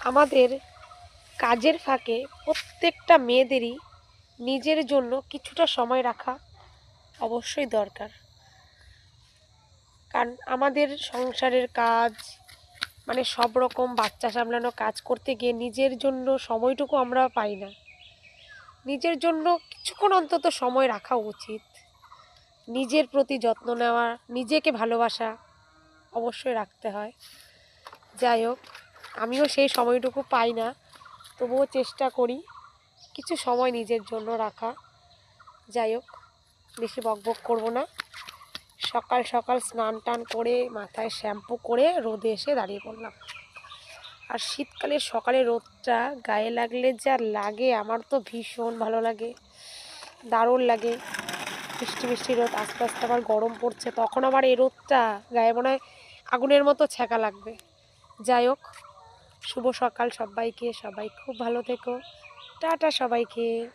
আমাদের কাজের ফাঁকে প্রত্যেকটা মেয়েদেরই নিজের জন্য কিছুটা সময় রাখা অবশ্যই দরকার। কারণ আমাদের সংসারের কাজ মানে সব রকম বাচ্চা সামলানো কাজ করতে গিয়ে নিজের জন্য সময়টুকু আমরা পাই না। নিজের জন্য কিছুক্ষণ অন্তত সময় রাখা উচিত। নিজের প্রতি যত্ন নেওয়া, নিজেকে ভালোবাসা অবশ্যই রাখতে হয়। যাই হোক, আমিও সেই সময়টুকু পাই না, তবুও চেষ্টা করি কিছু সময় নিজের জন্য রাখা। যাই হোক, বেশি বকবক করব না। সকাল সকাল স্নান টান করে মাথায় শ্যাম্পু করে রোদে এসে দাঁড়িয়ে পড়লাম। আর শীতকালের সকালে রোদটা গায়ে লাগলে যা লাগে, আমার তো ভীষণ ভালো লাগে, দারুণ লাগে। মিষ্টি মিষ্টি রোদ, আস্তে আস্তে আবার গরম পড়ছে, তখন আবার এই রোদটা গায়ে মনে হয় আগুনের মতো ছ্যাঁকা লাগবে। যাই হোক, শুভ সকাল সবাইকে, সবাই খুব ভালো থেকো, টাটা সবাইকে।